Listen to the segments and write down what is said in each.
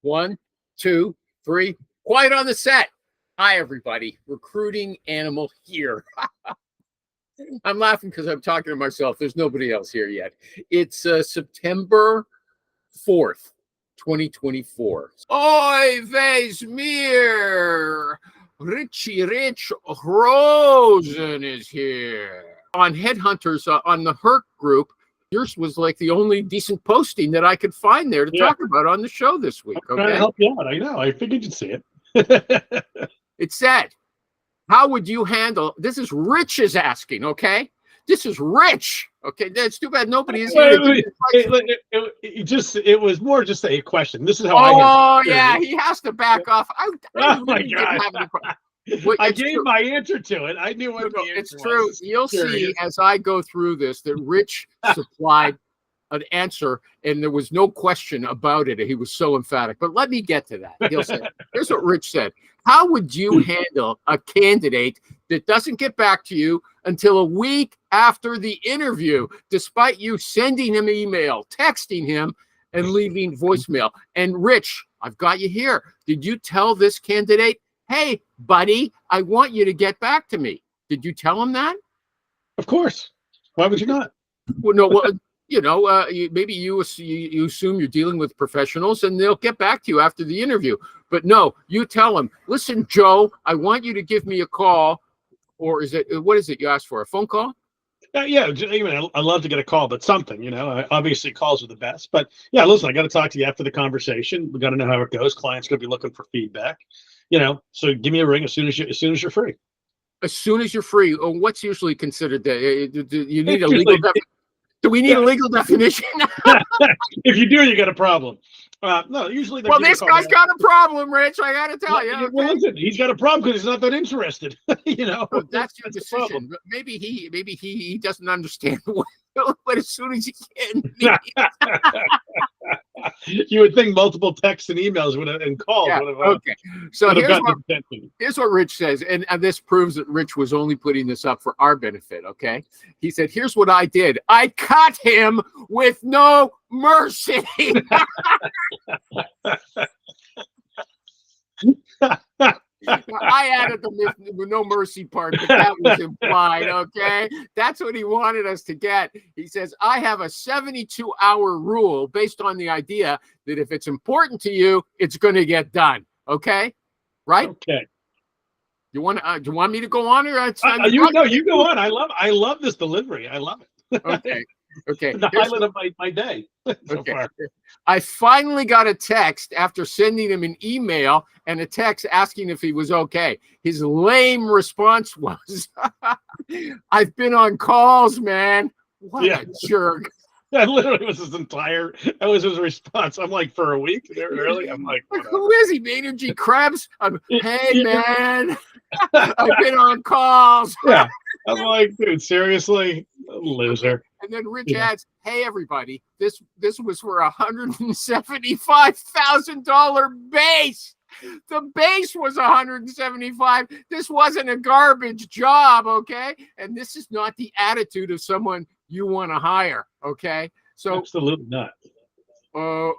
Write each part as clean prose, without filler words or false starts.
One, two, three. Quiet on the set. Hi, everybody. Recruiting Animal here. I'm laughing because I'm talking to myself. There's nobody else here yet. It's September 4th, 2024. Oi, ves mir. Richie Rich Rosen is here. On Headhunters, on the Herc group, yours was like the only decent posting that I could find there to talk about on the show this week. I'm trying to help you out. I know. I figured you'd see it. It said, how would you handle this? Is Rich is asking, okay? This is Rich. Okay, that's too bad nobody is here. It was more just a question. This is how I yeah, he has to back off. I oh really my didn't God. Well, I gave my answer to it. I knew what the answer it's true. was. You'll see as I go through this that Rich supplied an answer, and there was no question about it. He was so emphatic. But let me get to that. He'll say, here's what Rich said. How would you handle a candidate that doesn't get back to you until a week after the interview, despite you sending him email, texting him, and leaving voicemail? And Rich, I've got you here. Did you tell this candidate, hey, buddy, I want you to get back to me? Did you tell him that? Of course. Why would you not? Well, no, well, maybe you assume you're dealing with professionals and they'll get back to you after the interview. But no, you tell them, listen, Joe, I want you to give me a call. Or what is it you asked for? A phone call? Yeah, I love to get a call, but something, obviously calls are the best. But yeah, listen, I got to talk to you after the conversation. We got to know how it goes. Client's going to be looking for feedback, so give me a ring as soon as you're free. As soon as you're free. What's usually considered that? Do you need a legal Do we need a legal definition? If you do, you got a problem. No, usually. Well, this guy's got a problem, Rich. I got to tell you. Okay? Well, listen, he's got a problem because he's not that interested. Well, that's your decision. But maybe he doesn't understand but as soon as he can. You would think multiple texts and emails and calls would have. Okay. So here's what Rich says, and this proves that Rich was only putting this up for our benefit. Okay. He said, "Here's what I did. I cut him with no mercy." I added the no mercy part, but that was implied, okay? That's what he wanted us to get. He says, I have a 72-hour rule based on the idea that if it's important to you, it's going to get done, okay? Right? Okay. Do you want me to go on? Or you go on. I love this delivery. I love it. Okay. Okay. The highlight of my day so far. I finally got a text after sending him an email and a text asking if he was okay. His lame response was, I've been on calls, man. What a jerk. That literally was that was his response. I'm like, for a week there early? I'm like, who is he, Maynard G. Krebs? Hey, man. I've been on calls. Yeah. I'm like, dude, seriously? Loser. And then Rich adds, hey, everybody, this was for $175,000 base. The base was $175,000. This wasn't a garbage job, okay? And this is not the attitude of someone you want to hire, okay? So absolutely not. So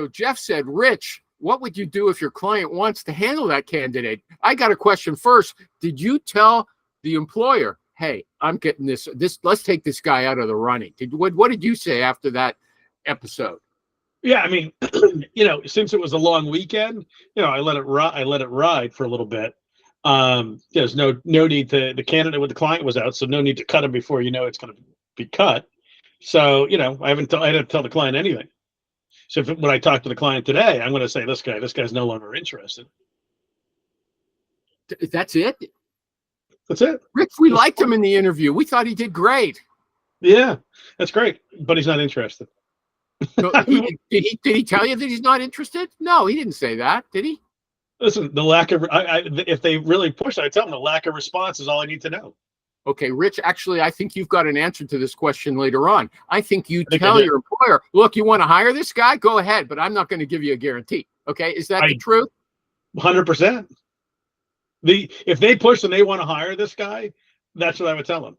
Jeff said, Rich, what would you do if your client wants to handle that candidate? I got a question first. Did you tell the employer, hey, I'm getting this, let's take this guy out of the running? What did you say after that episode? Yeah, I mean, since it was a long weekend, I let it ride for a little bit. There's no need to, the candidate with the client was out, so no need to cut him before it's going to be cut. So, I didn't tell the client anything. So when I talk to the client today, I'm going to say, this guy's no longer interested. That's it? That's it. Rick, we liked him in the interview. We thought he did great. Yeah, that's great. But he's not interested. So did he tell you that he's not interested? No, he didn't say that, did he? Listen, the lack of, if they really push, I tell them the lack of response is all I need to know. Okay, Rich, actually, I think you've got an answer to this question later on. I think you tell your employer, look, you want to hire this guy? Go ahead, but I'm not going to give you a guarantee. Okay, is that the truth? 100%. If they push and they want to hire this guy, that's what I would tell them.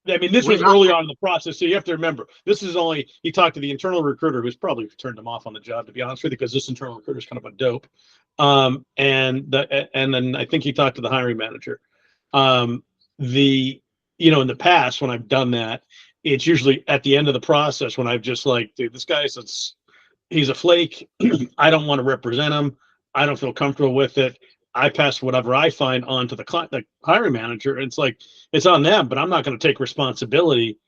I mean, this We're was not. early on in the process, so you have to remember, this is only, he talked to the internal recruiter, who's probably turned him off on the job, to be honest with you, because this internal recruiter is kind of a dope. And then I think he talked to the hiring manager. The, in the past, when I've done that, it's usually at the end of the process when I've just like, dude, this guy says he's a flake. I don't want to represent him. I don't feel comfortable with it. I pass whatever I find on to the hiring manager. It's like, it's on them, but I'm not going to take responsibility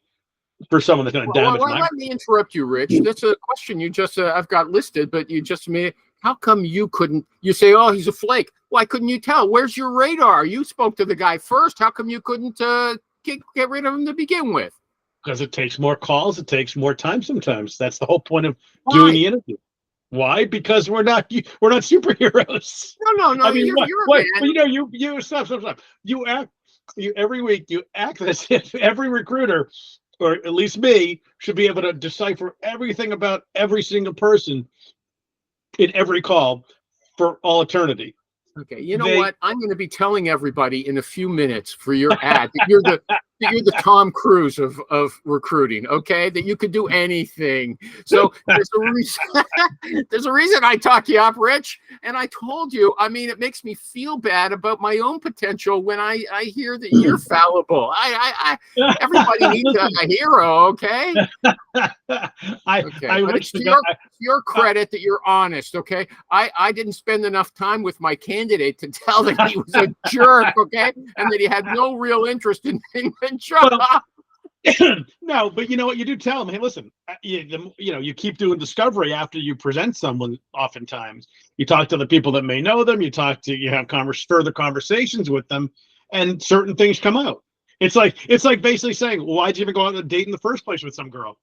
for someone that's going to damage my. Let me interrupt you, Rich. That's a question you just I've got listed, but you just made. How come you couldn't? You say, "Oh, he's a flake." Why couldn't you tell? Where's your radar? You spoke to the guy first. How come you couldn't get rid of him to begin with? Because it takes more calls. It takes more time. Sometimes that's the whole point of doing the interview. Why? Because we're not superheroes. No. I mean, you're a man. You stop. You every week you act as if every recruiter, or at least me, should be able to decipher everything about every single person in every call for all eternity. Okay, you know what? I'm going to be telling everybody in a few minutes for your ad that you're the Tom Cruise of recruiting. Okay, that you could do anything. So there's a reason. There's a reason I talk you up, Rich. And I told you. I mean, it makes me feel bad about my own potential when I hear that you're fallible. Everybody needs a hero. Okay. It's to your credit that you're honest. Okay, I didn't spend enough time with my candidate to tell that he was a jerk, okay, and that he had no real interest in the job. No, but you know what? You do tell him, hey, listen, you keep doing discovery after you present someone. Oftentimes, you talk to the people that may know them. You have further conversations with them, and certain things come out. It's like basically saying, well, why'd you even go out on a date in the first place with some girl?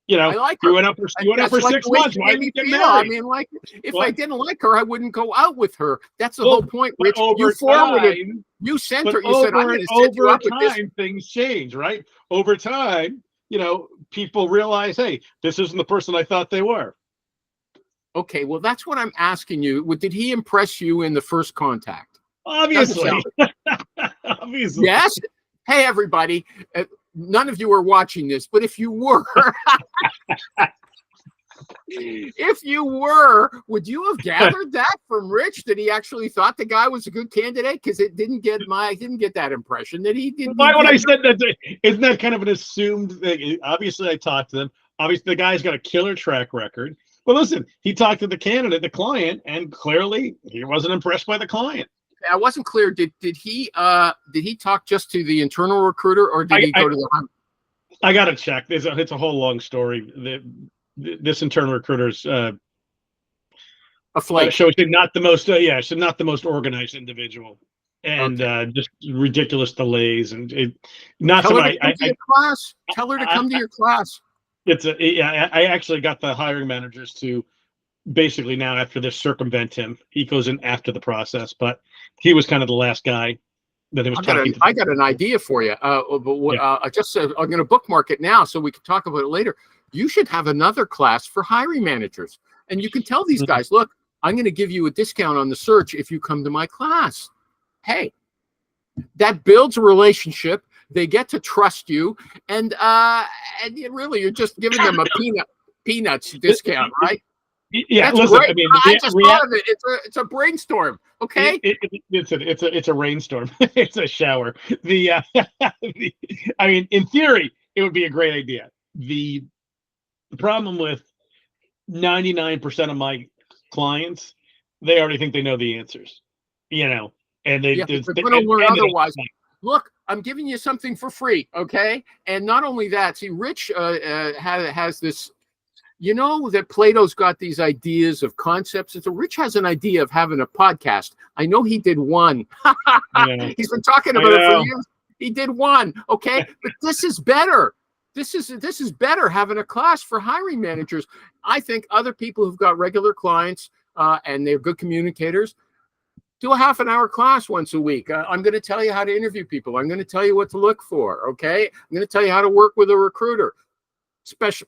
You went up for 6 months. Why didn't you get married? I mean, like, if I didn't like her, I wouldn't go out with her. That's the whole point, Rich. You forwarded, you sent her. You said, I'm going to set you up with this. Things change, right? Over time, people realize, hey, this isn't the person I thought they were. Okay, well, that's what I'm asking you. Did he impress you in the first contact? Obviously. Obviously. Yes. Hey, everybody. None of you are watching this, but if you were, would you have gathered that from Rich that he actually thought the guy was a good candidate? Because it didn't get that impression that he didn't. Why would I said that? Isn't that kind of an assumed thing? Obviously, I talked to them. Obviously, the guy's got a killer track record. But listen, he talked to the candidate, the client, and clearly he wasn't impressed by the client. I wasn't clear. Did he talk just to the internal recruiter, or did he go to the? I got to check. It's a whole long story. This internal recruiter's a flake. So she's not the most. She's not the most organized individual, and just ridiculous delays and not Tell somebody. Her to come to your class. Tell her to come to your class. I actually got the hiring managers to basically now after this circumvent him. He goes in after the process, but he was kind of the last guy that he was talking to. I got an idea for you. I just said I'm going to bookmark it now so we can talk about it later. You should have another class for hiring managers, and you can tell these guys, look, I'm going to give you a discount on the search if you come to my class. Hey, that builds a relationship. They get to trust you, and really, you're just giving them a peanuts discount, right? Yeah, that's listen. Great. I mean, I just thought of it. It's a brainstorm. Okay, it's a rainstorm. It's a shower. I mean, in theory, it would be a great idea. The problem with 99% of my clients, they already think they know the answers. And they're going to learn otherwise. Look, I'm giving you something for free, okay? And not only that, see, Rich has this. You know that Plato's got these ideas of concepts. So Rich has an idea of having a podcast. I know he did one. He's been talking about it for years. He did one, okay? But this is better. This is better, having a class for hiring managers. I think other people who've got regular clients and they're good communicators, do a half an hour class once a week. I'm going to tell you how to interview people. I'm going to tell you what to look for, okay? I'm going to tell you how to work with a recruiter.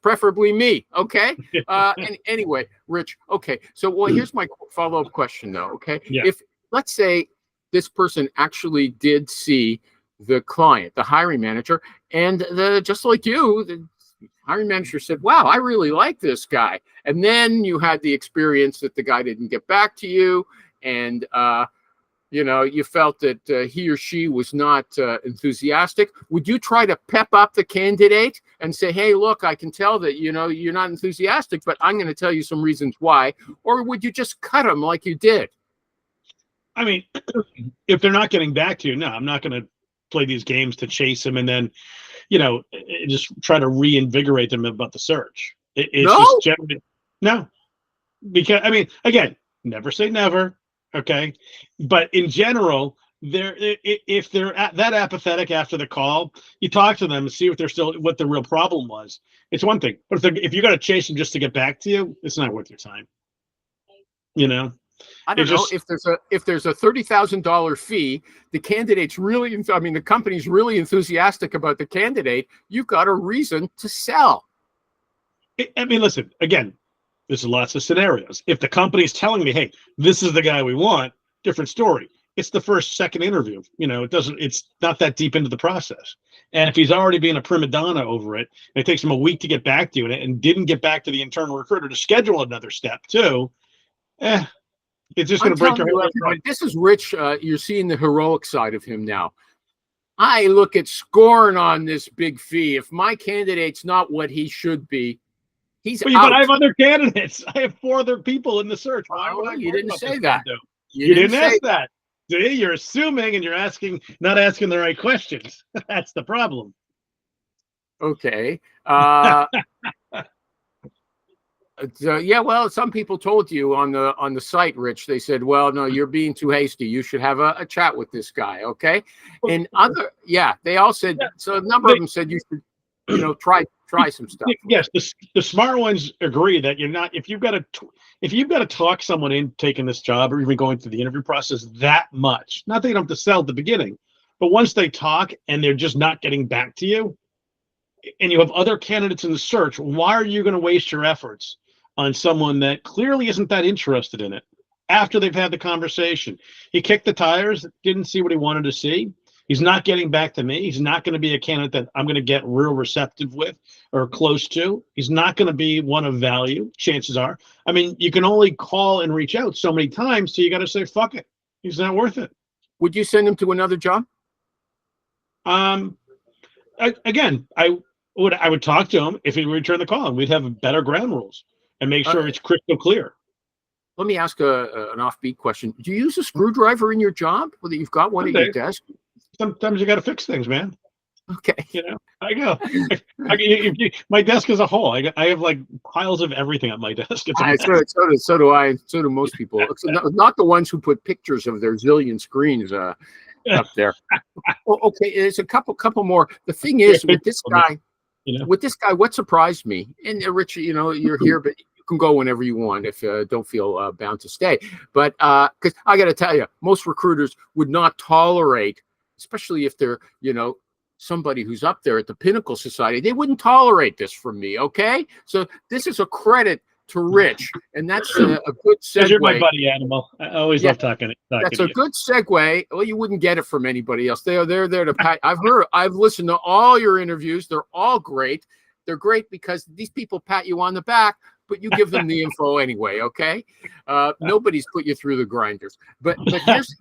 Preferably me, okay? And anyway, Rich, okay. So, here's my follow-up question, though, okay? Yeah. If, let's say, this person actually did see the client, the hiring manager, And just like you, the hiring manager said, wow, I really like this guy. And then you had the experience that the guy didn't get back to you. And, you felt that he or she was not enthusiastic. Would you try to pep up the candidate and say, hey, look, I can tell that, you're not enthusiastic, but I'm going to tell you some reasons why? Or would you just cut them like you did? I mean, if they're not getting back to you, no, I'm not going to play these games to chase them and then, just try to reinvigorate them about the search. It's No? just generally, no, because I mean, again, never say never. Okay. But in general, if they're that apathetic after the call, you talk to them and see if they're still what the real problem was. It's one thing, but if you got to chase them just to get back to you, it's not worth your time. I don't know if there's a $30,000 fee, the candidate's really, the company's really enthusiastic about the candidate. You've got a reason to sell. I mean, listen, again, there's lots of scenarios. If the company's telling me, hey, this is the guy we want, different story. It's the second interview. It's not that deep into the process. And if he's already being a prima donna over it, and it takes him a week to get back to you and didn't get back to the internal recruiter to schedule another step too, it's just going to break your heart. This is Rich. You're seeing the heroic side of him now. I look at scoring on this big fee. If my candidate's not what he should be, he's out. But I have other candidates. I have 4 other people in the search. Why would I? You didn't say that. You didn't ask that. See, you're assuming and you're not asking the right questions. That's the problem. Okay. Yeah, well, some people told you on the site, Rich. They said, "Well, no, you're being too hasty. You should have a chat with this guy." Okay, and they all said. So a number of them said you should, try some stuff. Yes, the smart ones agree that you're not. If you've got to talk someone in taking this job or even going through the interview process that much, not that you don't have to sell at the beginning, but once they talk and they're just not getting back to you, and you have other candidates in the search, why are you going to waste your efforts on someone that clearly isn't that interested in it after they've had the conversation? He kicked the tires, didn't see what he wanted to see. He's not getting back to me. He's not going to be a candidate that I'm going to get real receptive with or close to. He's not going to be one of value, chances are. I mean, you can only call and reach out so many times, so you got to say, fuck it. He's not worth it. Would you send him to another job? I would talk to him if he returned the call, and we'd have better ground rules and make sure it's crystal clear. Let me ask an offbeat question. Do you use a screwdriver in your job? Whether you've got one at your desk? Sometimes you got to fix things, man. Okay. I go. My desk is a hole. I have like piles of everything on my desk. So do I. So do most people. Not the ones who put pictures of their zillion screens up there. Well, okay, there's a couple more. The thing is, with this guy, what surprised me, and Richard, you're here, but you can go whenever you want if you don't feel bound to stay. But because I got to tell you, most recruiters would not tolerate, especially if they're, somebody who's up there at the Pinnacle Society, they wouldn't tolerate this from me. Okay, so this is a credit to Rich, and that's a good segue. You're my buddy, Animal. I always love talking. That's a good segue. Well, you wouldn't get it from anybody else. They're there to pat. I've listened to all your interviews. They're all great. They're great because these people pat you on the back, but you give them the info anyway. Okay, nobody's put you through the grinders. But here's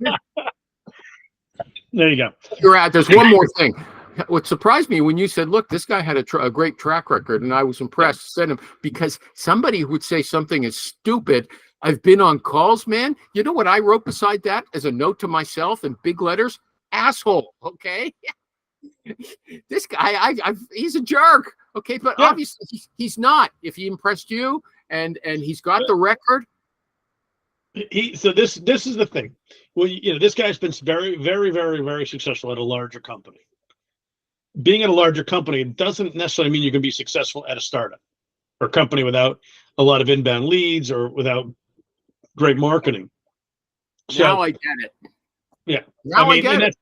there you go. You're at. There's one more thing. What surprised me when you said, look, this guy had a great track record, and I was impressed, sent him, because somebody who would say something is stupid. I've been on calls, man. You know what I wrote beside that as a note to myself in big letters? Asshole. Okay. This guy, he's a jerk. Okay. But obviously he's not. If he impressed you and he's got the record. So this is the thing. Well, this guy's been very, very, very, very successful at a larger company. Being at a larger company doesn't necessarily mean you can be successful at a startup or company without a lot of inbound leads or without great marketing. Now I get it. Yeah. Now I get it.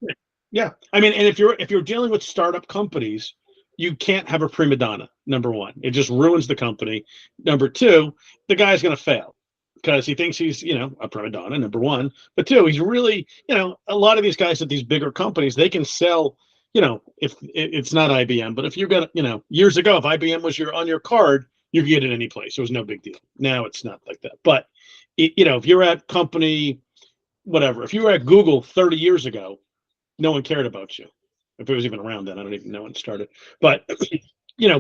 Yeah. I mean, and if you're dealing with startup companies, you can't have a prima donna, number one. It just ruins the company. Number two, the guy's going to fail because he thinks he's, a prima donna, number one. But two, he's really, a lot of these guys at these bigger companies, they can sell if it's not IBM, but if you got, years ago, if IBM was on your card, you could get it any place. It was no big deal. Now it's not like that. But if you're at company, whatever, if you were at Google 30 years ago, no one cared about you. If it was even around then, I don't even know when it started. But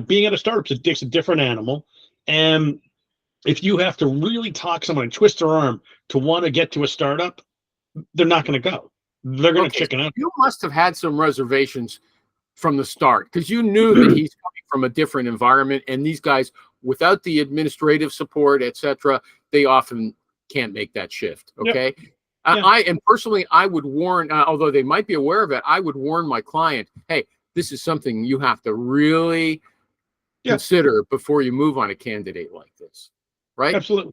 being at a startup is a different animal. And if you have to really talk someone and twist their arm to want to get to a startup, they're not going to go. They're going to chicken out. You must have had some reservations from the start because you knew that he's coming from a different environment, and these guys, without the administrative support, etc., they often can't make that shift. Okay. Yep. And personally, I would warn, although they might be aware of it, I would warn my client, hey, this is something you have to really consider before you move on a candidate like this. Right? Absolutely.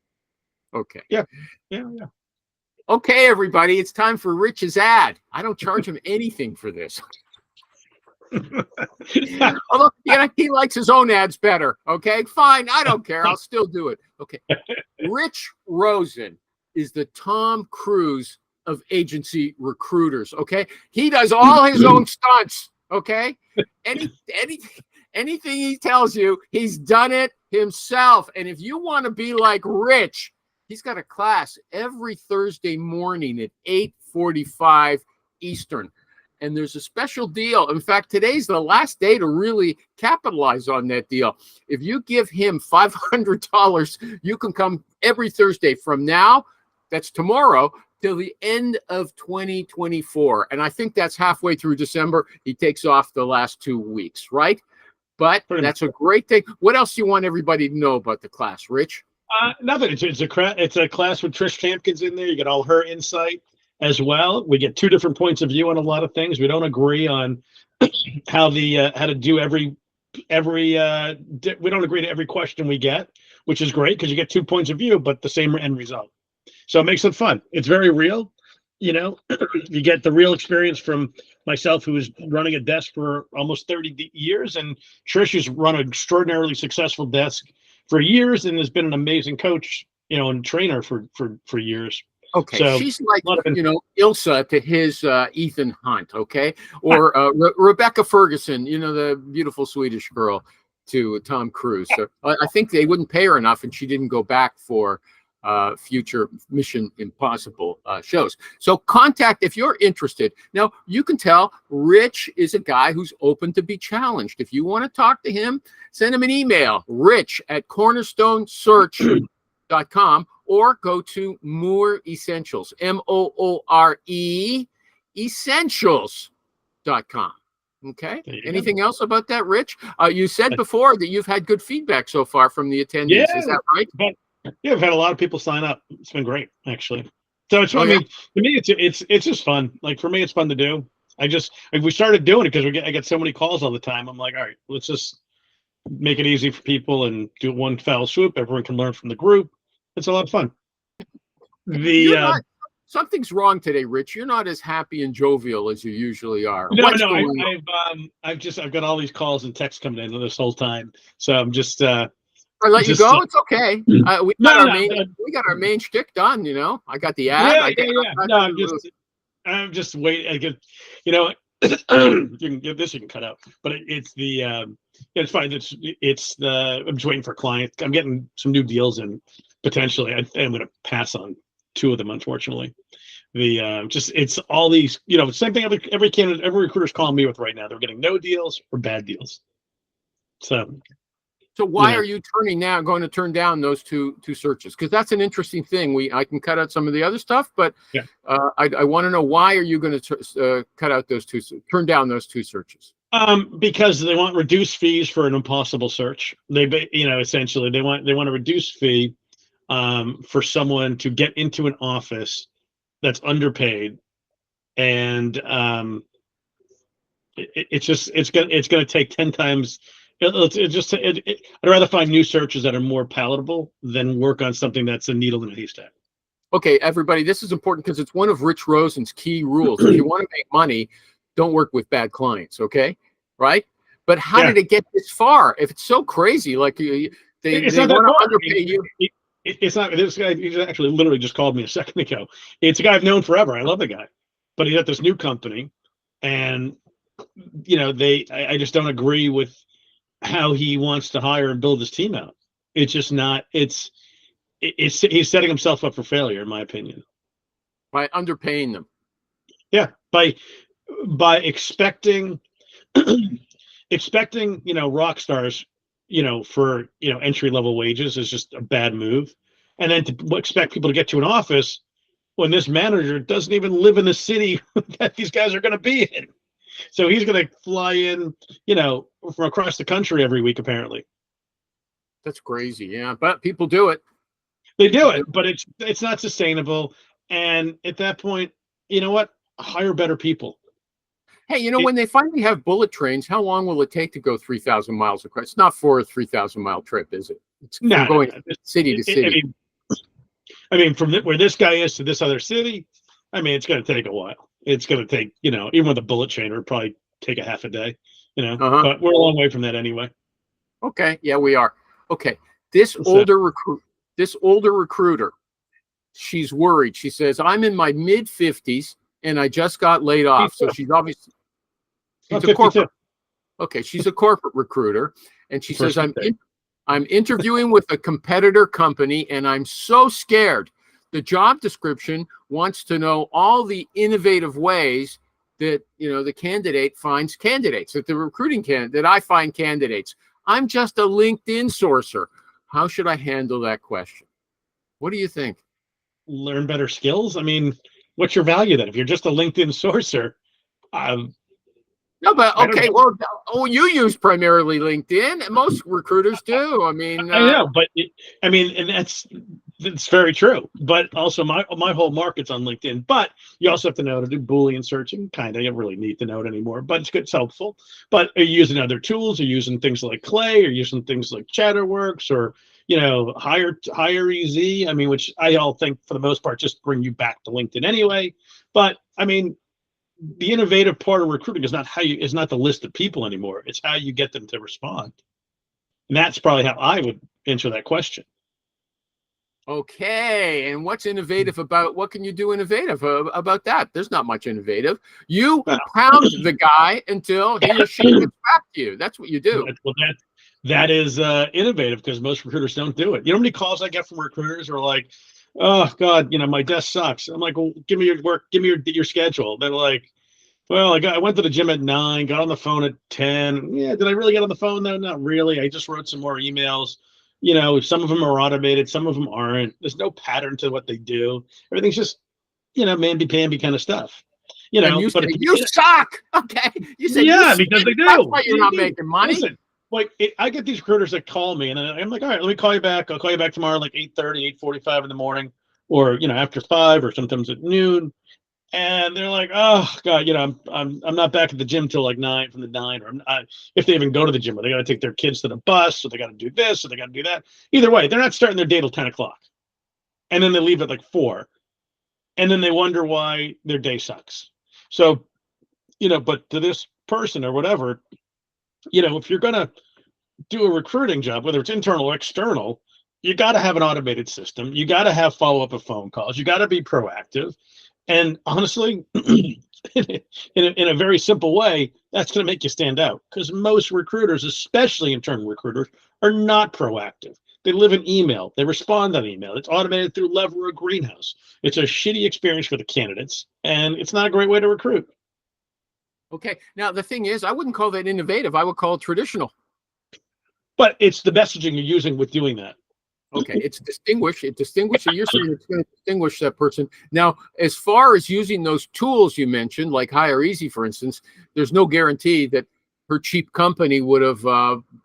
Okay. Yeah. Okay, everybody, it's time for Rich's ad. I don't charge him anything for this. Although he likes his own ads better. Okay, fine. I don't care. I'll still do it. Okay. Rich Rosen is the Tom Cruise of agency recruiters. Okay. He does all his own stunts. Okay. Anything he tells you, he's done it himself. And if you want to be like Rich, he's got a class every Thursday morning at 8:45 Eastern. And there's a special deal. In fact, today's the last day to really capitalize on that deal. If you give him $500, you can come every Thursday from now, that's tomorrow, till the end of 2024. And I think that's halfway through December. He takes off the last 2 weeks, right? But that's a great thing. What else do you want everybody to know about the class, Rich? Nothing. It's a class with Trish Tampkins in there. You get all her insight as well. We get two different points of view on a lot of things. We don't agree on how to do every we don't agree to every question we get, which is great because you get 2 points of view, but the same end result. So it makes it fun. It's very real. You get the real experience from myself, who was running a desk for almost 30 years, and Trish has run an extraordinarily successful desk for years and has been an amazing coach, and trainer for years. Okay, so she's like, Ilsa to his Ethan Hunt, okay? Or Rebecca Ferguson, the beautiful Swedish girl, to Tom Cruise. So I think they wouldn't pay her enough, and she didn't go back for future Mission Impossible shows. So contact if you're interested. Now, you can tell Rich is a guy who's open to be challenged. If you want to talk to him, send him an email, rich@cornerstonesearch.com, or go to Moore Essentials, Moore Essentials.com. Okay. Anything else about that, Rich? You said before that you've had good feedback so far from the attendees. Is that right? Yeah, I've had a lot of people sign up. It's been great, actually. So it's to me, it's just fun. Like for me, it's fun to do. We started doing it because I get so many calls all the time. I'm like, all right, let's just make it easy for people and do one foul swoop. Everyone can learn from the group. It's a lot of fun. Something's wrong today, Rich. You're not as happy and jovial as you usually are. No. I've got all these calls and texts coming in this whole time, so I'm just. I let you go. It's okay. We got our main shtick done. I got the ad. No, I'm just waiting. I get, you can give this. You can cut out, but it's it's fine. I'm just waiting for clients. I'm getting some new deals and potentially I'm going to pass on 2 of them, unfortunately. It's all these, same thing every candidate, every recruiter's calling me with right now. They're getting no deals or bad deals. So why are you going to turn down those two searches? Because that's an interesting thing. I can cut out some of the other stuff, but I want to know, why are you going to turn down those 2 searches? Because they want reduced fees for an impossible search. Essentially they want a reduced fee for someone to get into an office that's underpaid, and it's going to take 10 times. I'd rather find new searches that are more palatable than work on something that's a needle in a haystack. Okay, everybody, this is important because it's one of Rich Rosen's key rules. If you want to make money, don't work with bad clients. Okay, right? But how did it get this far? If it's so crazy, like they want to underpay you. It's not. This guy, he actually literally just called me a second ago. It's a guy I've known forever. I love the guy, but he's at this new company, and I just don't agree with how he wants to hire and build his team out. It's just not. He's setting himself up for failure, in my opinion. By underpaying them. Yeah, by expecting rock stars, for entry level wages is just a bad move, and then to expect people to get to an office when this manager doesn't even live in the city that these guys are going to be in. So he's going to fly in, from across the country every week, apparently. That's crazy. Yeah, but people do it. They do it, but it's not sustainable. And at that point, you know what? Hire better people. Hey, when they finally have bullet trains, how long will it take to go 3,000 miles across? It's not for a 3,000-mile trip, is it? It's from going city to city. From where this guy is to this other city, it's going to take a while. It's going to take, even with a bullet train, it'll probably take a half a day, but we're a long way from that anyway. Okay. Yeah, we are. Okay. This older recruiter, she's worried. She says, I'm in my mid 50s and I just got laid off. So she's obviously, she's a corporate. Okay. She's a corporate recruiter. And she says, I'm interviewing with a competitor company and I'm so scared. The job description wants to know all the innovative ways that, the candidate finds candidates, that the recruiting candidate, that I find candidates. I'm just a LinkedIn sourcer. How should I handle that question? What do you think? Learn better skills. What's your value then? If you're just a LinkedIn sourcer, no, but okay. Well, you use primarily LinkedIn. Most recruiters do. I know, but and that's very true. But also, my whole market's on LinkedIn. But you also have to know how to do Boolean searching. Kind of, you don't really need to know it anymore. But it's helpful. But are you using other tools? Are you using things like Clay? Or using things like Chatterworks? Or Hire Easy? Which I all think for the most part just bring you back to LinkedIn anyway. But the innovative part of recruiting is not the list of people anymore. It's how you get them to respond. And that's probably how I would answer that question. Okay. And what's innovative about, what can you do innovative about that? There's not much innovative. You pound the guy until he or she gets back to you. That's what you do. That is innovative because most recruiters don't do it. You know how many calls I get from recruiters who are like, oh God, my desk sucks. I'm like, well, give me your work, give me your schedule. They're like, well, I went to the gym at 9, got on the phone at 10. Yeah, did I really get on the phone though? Not really. I just wrote some more emails. Some of them are automated, some of them aren't. There's no pattern to what they do. Everything's just, mamby-pamby kind of stuff. And you say, you suck. Okay. You say, yeah, because they do. That's why you're not making money. Listen, I get these recruiters that call me, and I'm like, all right, let me call you back. I'll call you back tomorrow, like 8:30, 8:45 in the morning, or after 5, or sometimes at noon. And they're like, oh God, I'm not back at the gym till like 9 from the 9, or if they even go to the gym, or they got to take their kids to the bus, or they got to do this, or they got to do that. Either way, they're not starting their day till 10 o'clock, and then they leave at like 4, and then they wonder why their day sucks. So, but to this person or whatever, if you're gonna do a recruiting job, whether it's internal or external, you got to have an automated system. You got to have follow-up of phone calls. You got to be proactive. And honestly, in a very simple way, that's going to make you stand out, because most recruiters, especially internal recruiters, are not proactive. They live in email. They respond on email. It's automated through Lever or Greenhouse. It's a shitty experience for the candidates, and it's not a great way to recruit. Okay. Now, the thing is, I wouldn't call that innovative. I would call it traditional. But it's the messaging you're using with doing that. Okay, it's distinguished. It distinguishes. You're saying it's going to distinguish that person. Now, as far as using those tools you mentioned, like Hire Easy, for instance, there's no guarantee that her cheap company would have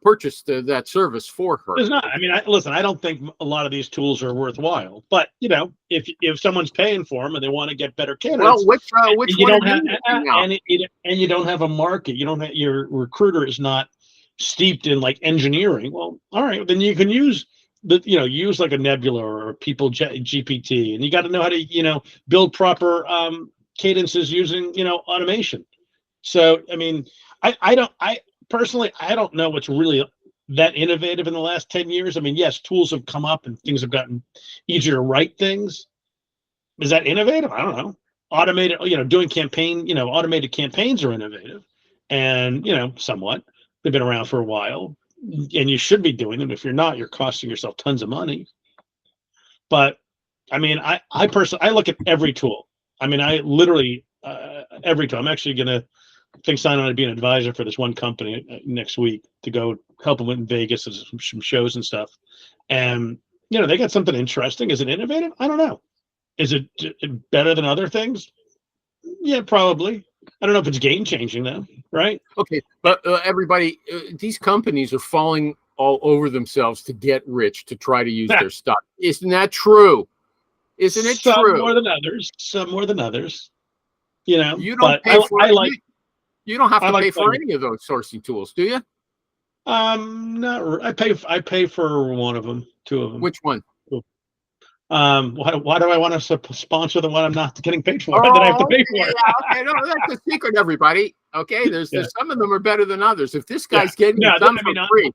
purchased that service for her. There's not. Listen, I don't think a lot of these tools are worthwhile. But if someone's paying for them and they want to get better candidates, well, which one are you and you don't have a market, your recruiter is not steeped in like engineering. Well, all right, then you can use use like a Nebula or People GPT, and you got to know how to build proper cadences using automation. So I personally don't know what's really that innovative in the last 10 years. Yes, tools have come up and things have gotten easier to write things. Is that innovative? I don't know. Automated, doing automated campaigns are innovative. and somewhat they've been around for a while, and you should be doing them. If you're not, you're costing yourself tons of money. But I mean, I personally, I look at every tool. I mean, I literally every tool. I'm actually gonna sign on to be an advisor for this one company next week to go help them in Vegas and some shows and stuff. And they got something interesting. Is it innovative? I don't know. Is it better than other things? Yeah, probably. I don't know if it's game changing though, right? Okay, but everybody, these companies are falling all over themselves to get rich to try to use their stock. Isn't that true? Isn't it Some true? more than others. Some more than others. You don't but pay for I it. like. You don't have to I like pay for any of those sourcing tools, do you? Not. I pay for one of them, two of them. Which one? Why do I want to sponsor the one I'm not getting paid for that I have to pay for? Yeah, okay, no, that's a secret, everybody. Okay, there's some of them are better than others. If this guy's getting some for free.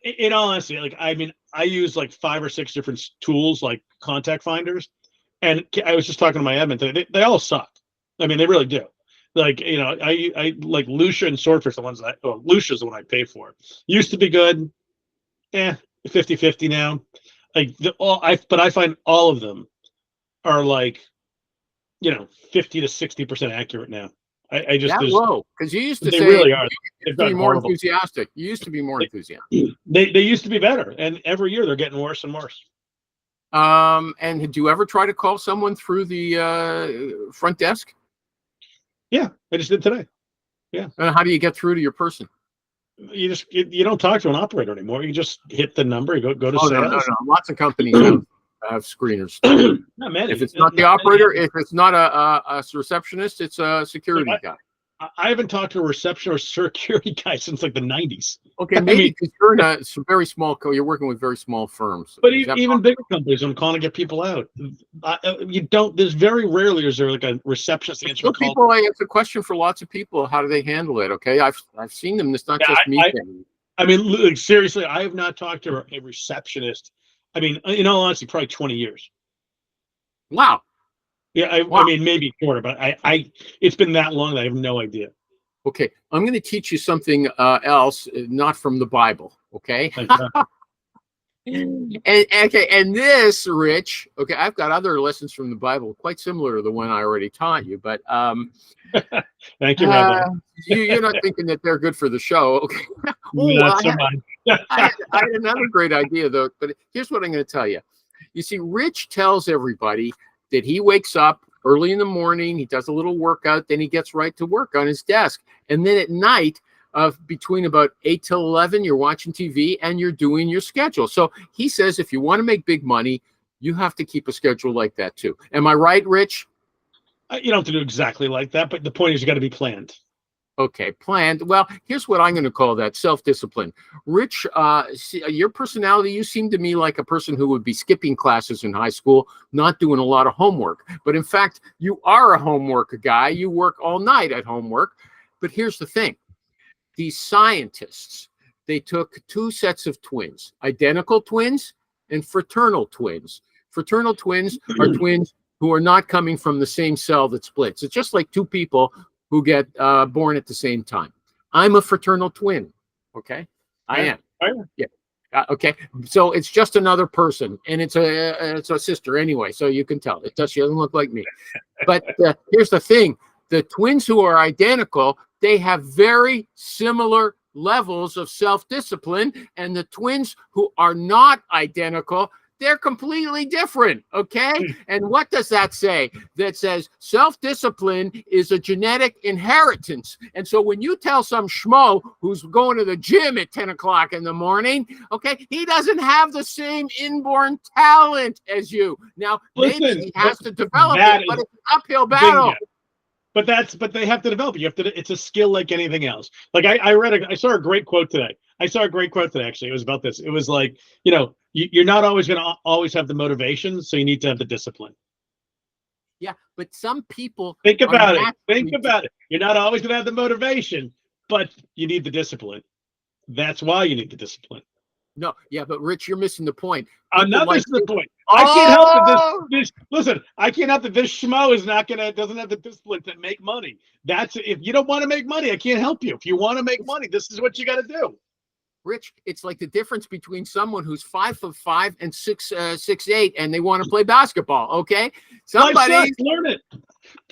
In all honesty, like I use like 5 or 6 different tools, like contact finders, and I was just talking to my admin today. They all suck. I mean, they really do. Like I like Lucia and Swordfish, the ones Lucia's the one I pay for. Used to be good, 50-50 now. Like but I find all of them are like 50 to 60% accurate now. I just that low, because you used to they say really are. You used to be more enthusiastic. You used to be more enthusiastic. They used to be better, and every year they're getting worse and worse. And did you ever try to call someone through the front desk? Yeah, I just did today. Yeah. And how do you get through to your person? You don't talk to an operator anymore. You just hit the number. You go to sales. No. Lots of companies have screeners. Not many. If it's not the operator, if it's not a receptionist, it's a security guy. I haven't talked to a reception or security guy since like the 90s. Okay, maybe because you're in a very small you're working with very small firms. But even bigger companies, I'm calling to get people out. There's very rarely is there like a receptionist answering call. People, it's a question for lots of people. How do they handle it? Okay, I've seen them. It's not just me. I mean, seriously, I have not talked to a receptionist. I mean, in all honesty, probably 20 years. Wow. Yeah, I mean, maybe shorter, but it's been that long that I have no idea. Okay, I'm going to teach you something else, not from the Bible. Okay. and this, Rich. Okay, I've got other lessons from the Bible, quite similar to the one I already taught you. But thank you, Rabbi. You're not thinking that they're good for the show, okay? Not so much. I had another great idea though, but here's what I'm going to tell you. You see, Rich tells everybody that he wakes up early in the morning, he does a little workout, then he gets right to work on his desk. And then at night, between about 8 till 11, you're watching TV and you're doing your schedule. So he says if you want to make big money, you have to keep a schedule like that too. Am I right, Rich? You don't have to do exactly like that, but the point is you got to be planned. Okay, planned. Well, here's what I'm going to call that: self-discipline. Rich, your personality, you seem to me like a person who would be skipping classes in high school, not doing a lot of homework. But in fact, you are a homework guy. You work all night at homework. But here's the thing. These scientists, they took 2 sets of twins, identical twins and fraternal twins. Fraternal twins are twins who are not coming from the same cell that splits. It's just like 2 people who get born at the same time. I'm a fraternal twin. Okay, I am. Yeah. Okay, so it's just another person, and it's a sister anyway. So you can tell she doesn't look like me. But here's the thing: the twins who are identical, they have very similar levels of self-discipline, and the twins who are not identical, they're completely different, okay? And what does that say? That says self-discipline is a genetic inheritance. And so when you tell some schmo who's going to the gym at 10 o'clock in the morning, okay, he doesn't have the same inborn talent as you. Now, maybe he has to develop it, but it's an uphill battle. But they have to develop it. You have to. It's a skill like anything else. Like I saw a great quote today. Actually. It was about this. It was like, you're not always going to always have the motivation, so you need to have the discipline. Yeah, but some people think about it. You're not always going to have the motivation, but you need the discipline. That's why you need the discipline. No, yeah, but Rich, you're missing the point. I'm not missing the point. I can't help that Oh, listen, I can't help that this schmo is not gonna doesn't have the discipline to make money. That's if you don't want to make money, I can't help you. If you want to make money, this is what you got to do. Rich, it's like the difference between someone who's 5'5" and 6'8", and they want to play basketball. Okay, Life somebody. sucks. Learn it.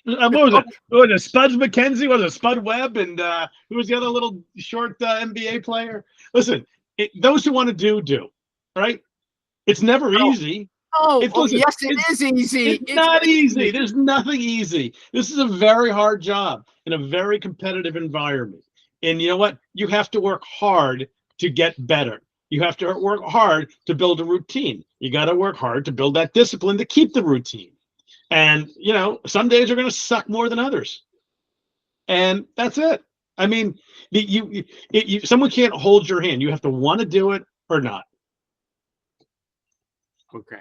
What was it? What was it? Spuds McKenzie? Was it Spud Webb? And who was the other little short NBA player? Listen, those who want to do, right? It's never easy. Listen, Yes, it is easy. It's not easy. There's nothing easy. This is a very hard job in a very competitive environment. And you know what? You have to work hard to get better. You have to work hard to build a routine. You got to work hard to build that discipline to keep the routine. And, you know, some days are going to suck more than others. And that's it. I mean, someone can't hold your hand. You have to want to do it or not. Okay.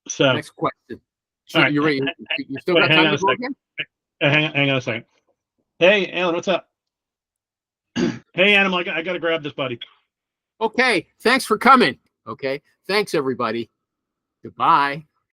So next question. So all right. you're ready. You still got time to go again? Hang on a second. Hey, Alan, what's up? Hey, Animal, I got to grab this, buddy. Okay. Thanks for coming. Okay. Thanks, everybody. Goodbye.